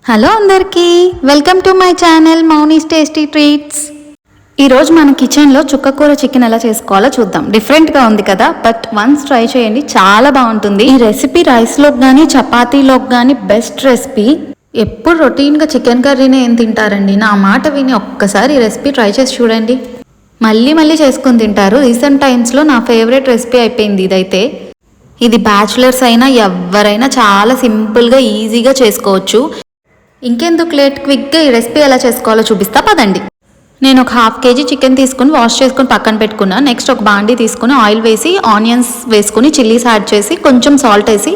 Hello అందరికీ, welcome to my channel Mouni's tasty treats. ఈరోజు మన కిచెన్లో చుక్కకూర చికెన్ ఎలా చేసుకోవాలో చూద్దాం. డిఫరెంట్గా ఉంది కదా, బట్ వన్స్ ట్రై చేయండి, చాలా బాగుంటుంది. ఈ రెసిపీ రైస్లోకి కానీ చపాతీలోకి కానీ బెస్ట్ రెసిపీ. ఎప్పుడు రొటీన్గా చికెన్ కర్రీనే ఏం తింటారండి? నా మాట విని ఒక్కసారి ఈ రెసిపీ ట్రై చేసి చూడండి, మళ్ళీ మళ్ళీ చేసుకుని తింటారు. రీసెంట్ టైమ్స్లో నా ఫేవరెట్ రెసిపీ అయిపోయింది ఇదైతే. ఇది బ్యాచులర్స్ అయినా ఎవరైనా చాలా సింపుల్గా ఈజీగా చేసుకోవచ్చు. ఇంకెందుకు లేట్, క్విక్గా ఈ రెసిపీ ఎలా చేసుకోవాలో చూపిస్తా పదండి. నేను ఒక 1/2 kg చికెన్ తీసుకుని వాష్ చేసుకుని పక్కన పెట్టుకున్నాను. నెక్స్ట్ ఒక బాండీ తీసుకుని ఆయిల్ వేసి ఆనియన్స్ వేసుకుని చిల్లీస్ యాడ్ చేసి కొంచెం సాల్ట్ వేసి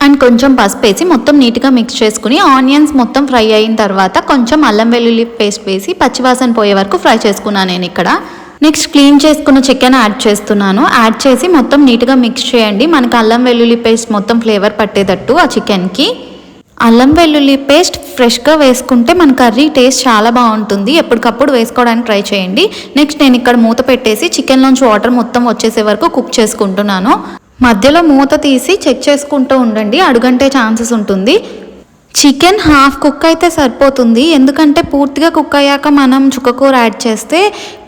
అండ్ కొంచెం పసుపు వేసి మొత్తం నీట్గా మిక్స్ చేసుకుని ఆనియన్స్ మొత్తం ఫ్రై అయిన తర్వాత కొంచెం అల్లం వెల్లుల్లి పేస్ట్ వేసి పచ్చివాసన పోయే వరకు ఫ్రై చేసుకున్నాను నేను ఇక్కడ. నెక్స్ట్ క్లీన్ చేసుకున్న చికెన్ యాడ్ చేస్తున్నాను. యాడ్ చేసి మొత్తం నీట్గా మిక్స్ చేయండి. మనకు అల్లం వెల్లుల్లి పేస్ట్ మొత్తం ఫ్లేవర్ పట్టేటట్టు ఆ చికెన్కి. అల్లం వెల్లుల్లి పేస్ట్ ఫ్రెష్గా వేసుకుంటే మన కర్రీ టేస్ట్ చాలా బాగుంటుంది. ఎప్పటికప్పుడు వేసుకోవడానికి ట్రై చేయండి. నెక్స్ట్ నేను ఇక్కడ మూత పెట్టేసి చికెన్లోంచి వాటర్ మొత్తం వచ్చేసే వరకు కుక్ చేసుకుంటున్నాను. మధ్యలో మూత తీసి చెక్ చేసుకుంటూ ఉండండి, అడుగంటే ఛాన్సెస్ ఉంటుంది. చికెన్ హాఫ్ కుక్ అయితే సరిపోతుంది, ఎందుకంటే పూర్తిగా కుక్ అయ్యాక మనం చుక్కకూర యాడ్ చేస్తే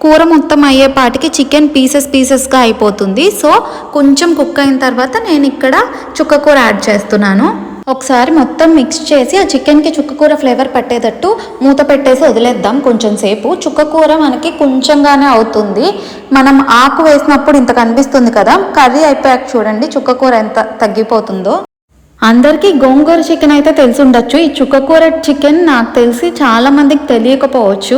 కూర మొత్తం అయ్యేపాటికి చికెన్ పీసెస్గా అయిపోతుంది. సో కొంచెం కుక్ అయిన తర్వాత నేను ఇక్కడ చుక్కకూర యాడ్ చేస్తున్నాను. ఒకసారి మొత్తం మిక్స్ చేసి ఆ చికెన్కి చుక్కకూర ఫ్లేవర్ పట్టేటట్టు మూత పెట్టేసి వదిలేద్దాం కొంచెం సేపు. చుక్కకూర మనకి కొంచెంగానే అవుతుంది. మనం ఆకు వేసినప్పుడు ఇంత కనిపిస్తుంది కదా, కర్రీ అయిపోయాక చూడండి చుక్కకూర ఎంత తగ్గిపోతుందో. అందరికీ గోంగూర చికెన్ అయితే తెలిసి ఉండొచ్చు. ఈ చుక్కకూర చికెన్ నాకు తెలిసి చాలా మందికి తెలియకపోవచ్చు,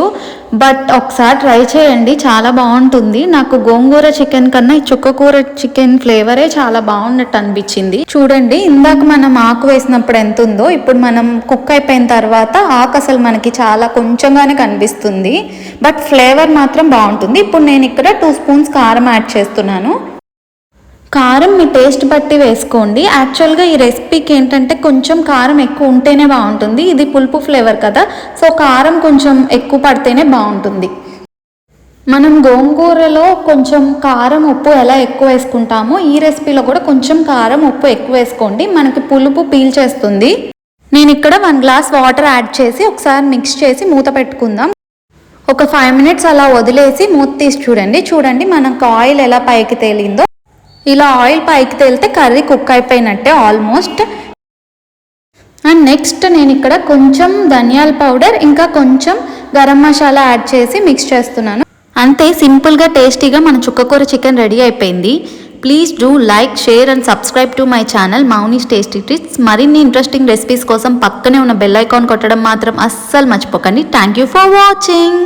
బట్ ఒకసారి ట్రై చేయండి, చాలా బాగుంటుంది. నాకు గోంగూర చికెన్ కన్నా ఈ చుక్కకూర చికెన్ ఫ్లేవరే చాలా బాగున్నట్టు అనిపించింది. చూడండి, ఇందాక మనం ఆకు వేసినప్పుడు ఎంత ఉందో, ఇప్పుడు మనం కుక్ అయిపోయిన తర్వాత ఆకు అసలు మనకి చాలా కొంచెంగానే కనిపిస్తుంది, బట్ ఫ్లేవర్ మాత్రం బాగుంటుంది. ఇప్పుడు నేను ఇక్కడ 2 స్పూన్స్ కారం యాడ్ చేస్తున్నాను. కారం మీ టేస్ట్ బట్టి వేసుకోండి. యాక్చువల్గా ఈ రెసిపీకి ఏంటంటే కొంచెం కారం ఎక్కువ ఉంటేనే బాగుంటుంది. ఇది పులుపు ఫ్లేవర్ కదా, సో కారం కొంచెం ఎక్కువ పడితేనే బాగుంటుంది. మనం గోంగూరలో కొంచెం కారం ఉప్పు ఎలా ఎక్కువ వేసుకుంటామో ఈ రెసిపీలో కూడా కొంచెం కారం ఉప్పు ఎక్కువ వేసుకోండి, మనకి పులుపు పీల్చేస్తుంది. నేను ఇక్కడ 1 గ్లాస్ వాటర్ యాడ్ చేసి ఒకసారి మిక్స్ చేసి మూత పెట్టుకుందాం. ఒక 5 minutes అలా వదిలేసి మూత తీసి చూడండి మనకు ఆయిల్ ఎలా పైకి తేలిందో. ఇలా ఆయిల్ పైకి తేలితే కర్రీ కుక్ అయిపోయినట్టే ఆల్మోస్ట్. అండ్ నెక్స్ట్ నేను ఇక్కడ కొంచెం ధనియాల పౌడర్ ఇంకా కొంచెం గరం మసాలా యాడ్ చేసి మిక్స్ చేస్తున్నాను. అంతే, సింపుల్గా టేస్టీగా మన చుక్కకూర చికెన్ రెడీ అయిపోయింది. Please do like, share and subscribe to my channel Mouni's tasty treats. మరిన్ని ఇంట్రెస్టింగ్ రెసిపీస్ కోసం పక్కనే ఉన్న బెల్ ఐకాన్ కొట్టడం మాత్రం అస్సలు మర్చిపోకండి. Thank you for watching.